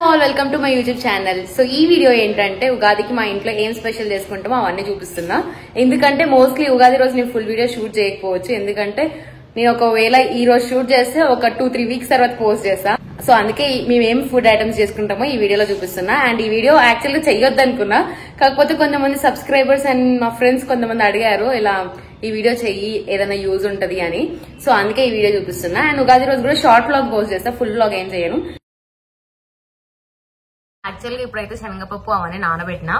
Welcome to my YouTube channel. So ఈ video ఏంటంటే ఉగాదికి మా ఇంట్లో ఏం స్పెషల్ చేసుకుంటామో అవన్నీ చూపిస్తున్నా. ఎందుకంటే మోస్ట్లీ ఉగాది రోజు నేను ఫుల్ వీడియో షూట్ చేయకపోవచ్చు, ఎందుకంటే నేను ఒకవేళ ఈ రోజు షూట్ చేస్తే ఒక 2-3 వీక్స్ తర్వాత పోస్ట్ చేస్తా. సో అందుకే మేము ఏం ఫుడ్ ఐటమ్స్ చేసుకుంటామో ఈ వీడియోలో చూపిస్తున్నా. అండ్ ఈ వీడియో యాక్చువల్ గా చెయ్యొద్దు అనుకున్నా, కాకపోతే కొంతమంది సబ్స్క్రైబర్స్ అండ్ మా ఫ్రెండ్స్ కొంతమంది అడిగారు ఇలా ఈ వీడియో చెయ్యి ఏదైనా యూజ్ ఉంటది అని. సో అందుకే ఈ వీడియో చూపిస్తున్నా. అండ్ ఉగాది రోజు కూడా షార్ట్ వ్లాగ్ పోస్ట్ చేస్తా, ఫుల్ వ్లాగ్ ఏం చేయను. యాక్చువల్ గా ఇప్పుడైతే శనగపప్పు అవన్నీ నానబెట్టినా.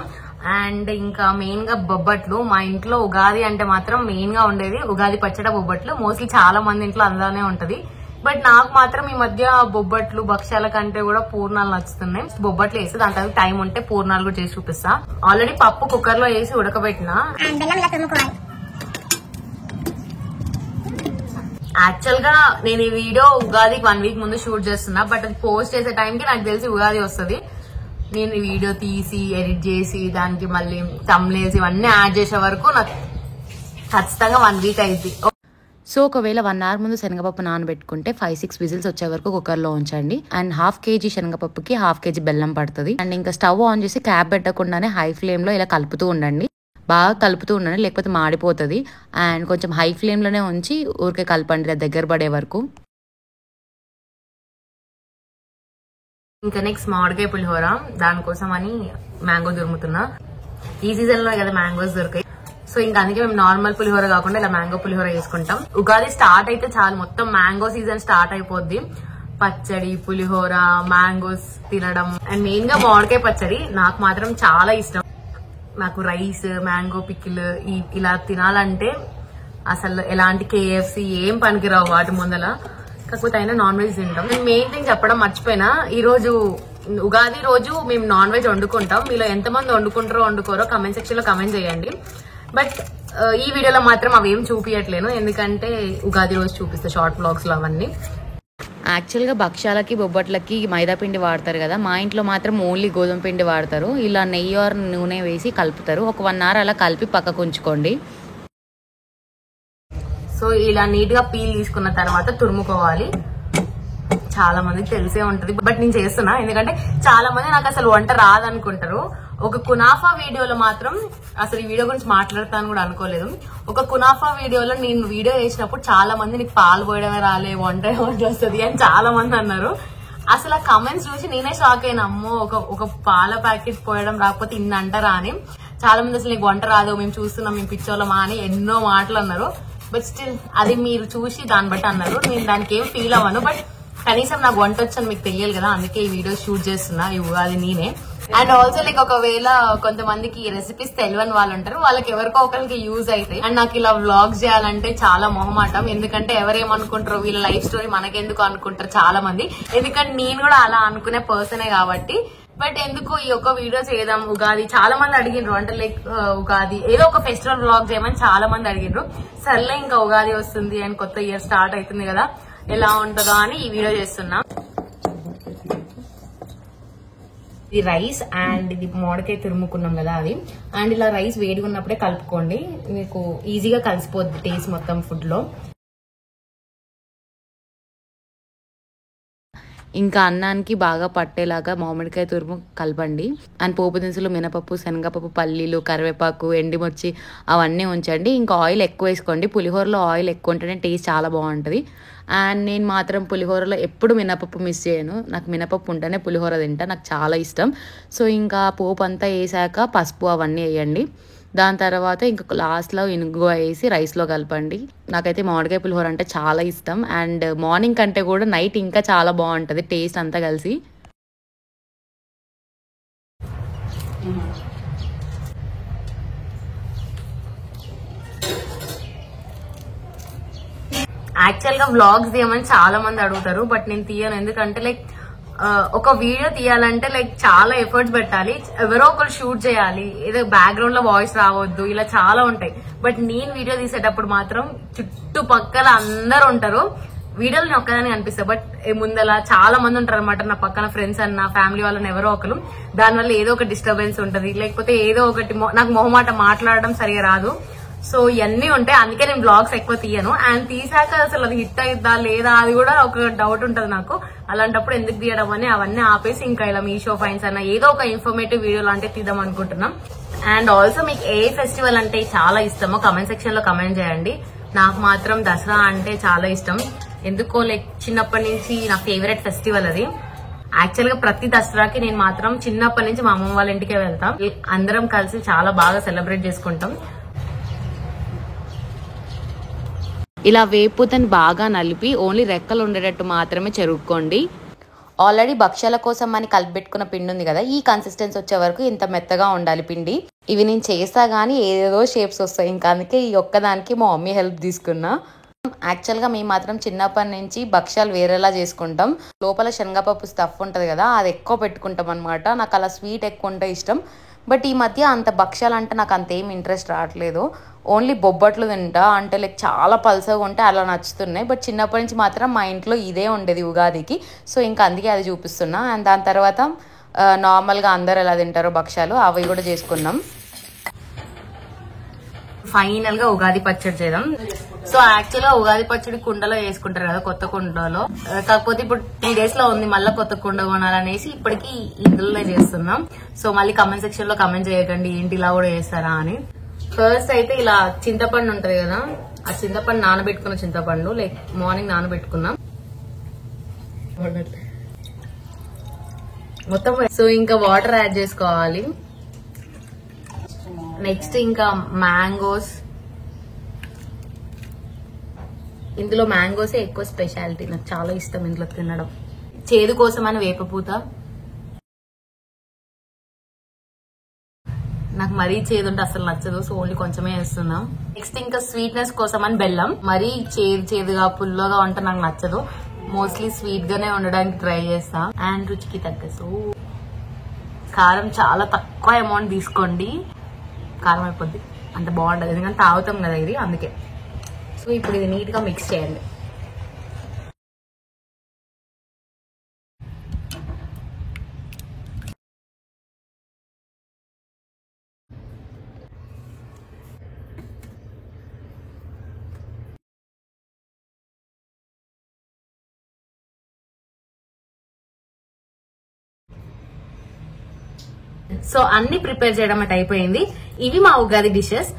అండ్ ఇంకా మెయిన్ గా బొబ్బట్లు. మా ఇంట్లో ఉగాది అంటే మాత్రం మెయిన్ గా ఉండేది ఉగాది పచ్చడి బొబ్బట్లు. మోస్ట్లీ చాలా మంది ఇంట్లో అందులోనే ఉంటది. బట్ నాకు మాత్రం ఈ మధ్య బొబ్బట్లు భక్ష్యాల కంటే కూడా పూర్ణాలు నచ్చుతున్నాయి. బొబ్బట్లు వేసి దాని తర్వాత టైం ఉంటే పూర్ణాలు కూడా చేసి చూపిస్తా. ఆల్రెడీ పప్పు కుక్కర్ లో వేసి ఉడకబెట్టినా. యాక్చువల్ గా నేను ఈ వీడియో ఉగాదికి 1 వీక్ ముందు షూట్ చేస్తున్నా, బట్ అది పోస్ట్ చేసే టైంకి నాకు తెలిసి ఉగాది వస్తుంది. నేను ఈ వీడియో తీసి ఎడిట్ చేసి దానికి మళ్ళీ తమ్నేల్స్ ఇవన్నీ యాడ్ చేసే వరకు నాకు ఖచ్చితంగా 1 వీక్ అయింది. సో ఒకవేళ 1 అవర్ ముందు శనగపప్పు నానబెట్టుకుంటే 5-6 విజిల్స్ వచ్చే వరకు కుక్కర్లో ఉంచండి. అండ్ 1/2 kg శనగపప్పుకి 1/2 kg బెల్లం పడుతుంది. అండ్ ఇంకా స్టవ్ ఆన్ చేసి క్యాప్ పెట్టకుండానే హై ఫ్లేమ్ లో ఇలా కలుపుతూ ఉండండి. బాగా కలుపుతూ ఉండండి, లేకపోతే మాడిపోతుంది. అండ్ కొంచెం హై ఫ్లేమ్ లోనే ఉంచి ఊరికే కలపండి దగ్గర పడే వరకు. ఇంకా నెక్స్ట్ మామిడికాయ పులిహోర, దానికోసం అని మ్యాంగో దురుముతున్నా. ఈ సీజన్ లో కదా మ్యాంగోస్ దొరికాయి. సో ఇంకా అందుకే మేము నార్మల్ పులిహోర కాకుండా ఇలా మ్యాంగో పులిహోర చేసుకుంటాం. ఉగాది స్టార్ట్ అయితే చాలు, మొత్తం మ్యాంగో సీజన్ స్టార్ట్ అయిపోద్ది. పచ్చడి, పులిహోర, మ్యాంగోస్ తినడం. అండ్ మెయిన్ గా మామిడికాయ పచ్చడి నాకు మాత్రం చాలా ఇష్టం. నాకు రైస్, మ్యాంగో పికిల్ ఇలా తినాలంటే అసలు ఎలాంటి KFC ఏం పనికిరావు వాటి ముందల. కాకపోతే అయినా నాన్ వెజ్ తింటాం. నేను మెయిన్ థింగ్ చెప్పడం మర్చిపోయినా, ఈ రోజు ఉగాది రోజు మేము నాన్ వెజ్ వండుకుంటాం. మీలో ఎంతమంది వండుకోరో కమెంట్ సెక్షన్ లో కమెంట్ చేయండి. బట్ ఈ వీడియోలో మాత్రం అవేం చూపించట్లేను, ఎందుకంటే ఉగాది రోజు చూపిస్తా షార్ట్ వ్లాగ్స్ లో అవన్నీ. యాక్చువల్గా భక్ష్యాలకి బొబ్బట్లకి మైదా పిండి వాడతారు కదా, మా ఇంట్లో మాత్రం ఓన్లీ గోధుమ పిండి వాడతారు. ఇలా నెయ్యి ఆర్ నూనె వేసి కలుపుతారు. ఒక 1 అవర్ అలా కలిపి పక్కకు ఉంచుకోండి. సో ఇలా నీట్ గా పీల్ తీసుకున్న తర్వాత తురుముకోవాలి. చాలా మందికి తెలిసే ఉంటది, బట్ నేను చేస్తున్నా ఎందుకంటే చాలా మంది నాకు అసలు వంట రాదనుకుంటారు. ఒక కునాఫా వీడియోలో మాత్రం అసలు ఈ వీడియో గురించి మాట్లాడతాను కూడా అనుకోలేదు. ఒక కునాఫా వీడియోలో నేను వీడియో చేసినప్పుడు చాలా మంది నీకు పాలు పోయడమే రాలే, వంట వస్తుంది అని చాలా మంది అన్నారు. అసలు ఆ కమెంట్స్ చూసి నేనే షాక్ అయినా. అమ్మో, ఒక పాల ప్యాకెట్ పోయడం రాకపోతే ఇన్ని అంటారా అని. చాలా మంది అసలు నీకు వంట రాదు, మేము చూస్తున్నాం, మేము పిచ్చోళ్ళమా అని ఎన్నో మాటలు అన్నారు. బట్ స్టిల్ అది మీరు చూసి దాన్ని బట్టి అన్నారు. నేను దానికి ఏం ఫీల్ అవ్వను, బట్ కనీసం నాకు వంట వచ్చని మీకు తెలియాలి కదా, అందుకే ఈ వీడియో షూట్ చేస్తున్నా. అది నేనే. అండ్ ఆల్సో లైక్ ఒకవేళ కొంతమందికి రెసిపీస్ తెలియని వాళ్ళు ఉంటారు, వాళ్ళకి ఎవరికో ఒకరికి యూజ్ అవుతాయి. అండ్ నాకు ఇలా వ్లాగ్స్ చేయాలంటే చాలా మొహమాటం, ఎందుకంటే ఎవరేమనుకుంటారో వీళ్ళ లైఫ్ స్టోరీ మనకెందుకు అనుకుంటారు చాలా మంది. ఎందుకంటే నేను కూడా అలా అనుకునే పర్సనే కాబట్టి. బట్ ఎందుకు ఈ ఒక్క వీడియో చేద్దాం. ఉగాది చాలా మంది అడిగిండ్రు, అంటే లైక్ ఉగాది ఏదో ఒక ఫెస్టివల్ వ్లాగ్ చేయమని చాలా మంది అడిగిండ్రు. సర్లే ఇంకా ఉగాది వస్తుంది అండ్ కొత్త ఇయర్ స్టార్ట్ అవుతుంది కదా, ఎలా ఉంటుందో అని ఈ వీడియో చేస్తున్నా. ఇది రైస్ అండ్ ఇది మామిడికాయ తురుముకున్నాం కదా అది. అండ్ ఇలా రైస్ వేడిగా ఉన్నప్పుడే కలుపుకోండి, మీకు ఈజీగా కలిసిపోద్ది టేస్ట్ మొత్తం ఫుడ్ లో. ఇంకా అన్నానికి బాగా పట్టేలాగా మామిడికాయ తురుము కలపండి. అండ్ పోపు దినుసులు మినపప్పు, శనగపప్పు, పల్లీలు, కరివేపాకు, ఎండిమిర్చి అవన్నీ ఉంచండి. ఇంకా ఆయిల్ ఎక్కువ వేసుకోండి. పులిహోరలో ఆయిల్ ఎక్కువ ఉంటేనే టేస్ట్ చాలా బాగుంటుంది. అండ్ నేను మాత్రం పులిహోరలో ఎప్పుడు మినపప్పు మిస్ చేయను. నాకు మినపప్పు ఉంటేనే పులిహోర తింటా, నాకు చాలా ఇష్టం. సో ఇంకా పోపు అంతా వేసాక పసుపు అవన్నీ వేయండి. దాని తర్వాత ఇంకా లాస్ట్లో ఇనుగు వేసి రైస్లో కలపండి. నాకైతే మామిడికాయ పులిహోర అంటే చాలా ఇష్టం. అండ్ మార్నింగ్ కంటే కూడా నైట్ ఇంకా చాలా బాగుంటుంది టేస్ట్ అంతా కలిసి. యాక్చువల్ గా వ్లాగ్స్ తీయమని చాలా మంది అడుగుతారు, బట్ నేను తీయను. ఎందుకంటే లైక్ ఒక వీడియో తీయాలంటే లైక్ చాలా ఎఫర్ట్స్ పెట్టాలి, ఎవరో ఒకరు షూట్ చేయాలి, ఏదో బ్యాక్గ్రౌండ్ లో వాయిస్ రావద్దు, ఇలా చాలా ఉంటాయి. బట్ నేను వీడియో తీసేటప్పుడు మాత్రం చుట్టుపక్కల అందరు ఉంటారు. వీడియోలు నేను ఒక్కదాన్ని కనిపిస్తా, బట్ ముందల చాలా మంది ఉంటారు అనమాట. నా పక్కన ఫ్రెండ్స్ అన్న ఫ్యామిలీ వాళ్ళని ఎవరో ఒకరు. దానివల్ల ఏదో ఒక డిస్టర్బెన్స్ ఉంటది, లేకపోతే ఏదో ఒకటి నాకు మొహమాట మాట్లాడడం సరిగా రాదు. సో ఇవన్నీ ఉంటాయి, అందుకే నేను బ్లాగ్స్ ఎక్కువ తీయను. అండ్ తీసాక అసలు అది హిట్ అయిద్దా లేదా అది కూడా ఒక డౌట్ ఉంటది నాకు. అలాంటప్పుడు ఎందుకు తీయడం అని అవన్నీ ఆపేసి ఇంకా ఇలా మీషో ఫైన్స్ అన్న ఏదో ఒక ఇన్ఫర్మేటివ్ వీడియో లాంటివి తీద్దాం అనుకుంటున్నాం. అండ్ ఆల్సో మీకు ఏ ఫెస్టివల్ అంటే చాలా ఇష్టమో కమెంట్ సెక్షన్ లో కమెంట్ చేయండి. నాకు మాత్రం దసరా అంటే చాలా ఇష్టం. ఎందుకో లైక్ చిన్నప్పటి నుంచి నా ఫేవరెట్ ఫెస్టివల్ అది. యాక్చువల్ గా ప్రతి దసరాకి నేను మాత్రం చిన్నప్పటి నుంచి మా అమ్మమ్మ వాళ్ళ ఇంటికే వెళ్తాం. అందరం కలిసి చాలా బాగా సెలబ్రేట్ చేసుకుంటాం. ఇలా వేపుతని బాగా నలిపి ఓన్లీ రెక్కలు ఉండేటట్టు మాత్రమే చెరుక్కోండి. ఆల్రెడీ భక్ష్యాల కోసం అని కలిపెట్టుకున్న పిండి ఉంది కదా, ఈ కన్సిస్టెన్సీ వచ్చే వరకు ఇంత మెత్తగా ఉండాలి పిండి. ఇవి నేను చేస్తా గానీ ఏదేదో షేప్స్ వస్తాయి, ఇంకా అందుకే ఈ ఒక్కదానికి మా మమ్మీ హెల్ప్ తీసుకున్నా. యాక్చువల్గా మేము మాత్రం చిన్నప్పటి నుంచి భక్ష్యాలు వేరేలా చేసుకుంటాం. లోపల శనగపప్పు స్టఫ్ ఉంటుంది కదా, అది ఎక్కువ పెట్టుకుంటాం అనమాట. నాకు అలా స్వీట్ ఎక్కువ ఉంటే ఇష్టం. బట్ ఈ మధ్య అంత భక్ష్యాలు అంటే నాకు అంత ఏం ఇంట్రెస్ట్ రావట్లేదు. ఓన్లీ బొబ్బట్లు తింటా, అంటే లైక్ చాలా పల్సగా ఉంటే అలా నచ్చుతున్నాయి. బట్ చిన్నప్పటి నుంచి మాత్రం మా ఇంట్లో ఇదే ఉండేది ఉగాదికి. సో ఇంకా అందుకే అది చూపిస్తున్నా. అండ్ దాని తర్వాత నార్మల్గా అందరు ఎలా తింటారో భక్ష్యాలు అవి కూడా చేసుకున్నాం. ఫైనల్ గా ఉగాది పచ్చడి చేద్దాం. సో యాక్చువల్ గా ఉగాది పచ్చడి కుండలో వేసుకుంటారు కదా, కొత్త కుండలో. కాకపోతే ఇప్పుడు 3 days లో ఉంది, మళ్ళీ కొత్త కుండ కొనాలనేసి ఇప్పటికి ఇందులోనే చేస్తున్నాం. సో మళ్ళీ కమెంట్ సెక్షన్ లో కమెంట్ చేయకండి ఏంటి ఇలా కూడా చేస్తారా అని. ఫస్ట్ అయితే ఇలా చింతపండు ఉంటది కదా, ఆ చింతపండు నానబెట్టుకున్న చింతపండు లైక్ మార్నింగ్ నానబెట్టుకున్నాం మొత్తం. సో ఇంకా వాటర్ యాడ్ చేసుకోవాలి. నెక్స్ట్ ఇంకా మ్యాంగోస్. ఇందులో మ్యాంగోసే ఎక్కువ స్పెషాలిటీ, నాకు చాలా ఇష్టం ఇందులో తినడం. చేదు కోసం అని వేపపూత, నాకు మరీ చేదు ఉంటే అసలు నచ్చదు, సో ఓన్లీ కొంచెమే వేస్తున్నాం. నెక్స్ట్ ఇంకా స్వీట్నెస్ కోసం అని బెల్లం. మరీ చేదుగా పుల్లగా ఉంటే నాకు నచ్చదు, మోస్ట్లీ స్వీట్ గానే ఉండడానికి ట్రై చేస్తా. అండ్ రుచికి తగ్గ సో కారం చాలా తక్కువ అమౌంట్ తీసుకోండి, కారం అయిపోద్ది, అంత బాగుంటది. ఎందుకంటే తాగుతాం కదా ఇది, అందుకే. సో ఇప్పుడు ఇది నీట్ గా మిక్స్ చేయండి. సో అన్ని ప్రిపేర్ చేయడం అయితే అయిపోయింది. ఇవి మా ఉగాది డిషెస్.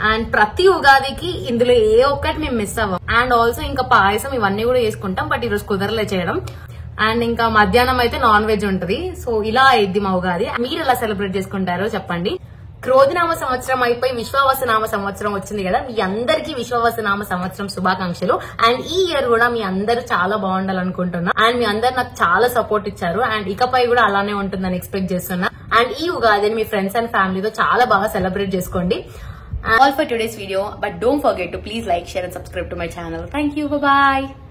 అండ్ ప్రతి ఉగాదికి ఇందులో ఏ ఒక్కటి మేము మిస్ అవ్వం. అండ్ ఆల్సో ఇంకా పాయసం ఇవన్నీ కూడా చేసుకుంటాం, బట్ ఈరోజు కుదరలే చేయడం. అండ్ ఇంకా మధ్యాహ్నం అయితే నాన్ వెజ్ ఉంటది. సో ఇలా అయింది మా ఉగాది. మీరు ఎలా సెలబ్రేట్ చేసుకుంటారో చెప్పండి. క్రోధినామ సంవత్సరం అయిపోయి విశ్వావసనామ సంవత్సరం వచ్చింది కదా, మీ అందరికీ విశ్వావసనామ సంవత్సరం శుభాకాంక్షలు. అండ్ ఈ ఇయర్ కూడా మీ అందరూ చాలా బాగుండాలనుకుంటున్నా. అండ్ మీ అందరు నాకు చాలా సపోర్ట్ ఇచ్చారు, అండ్ ఇకపై కూడా అలానే ఉంటుందని ఎక్స్పెక్ట్ చేస్తున్నా. అండ్ ఈ ఉగాదిని మీ ఫ్రెండ్స్ అండ్ ఫ్యామిలీతో చాలా బాగా సెలబ్రేట్ చేసుకోండి. All for today's video, but don't forget to please like, share and subscribe to my channel. Thank you. Bye bye.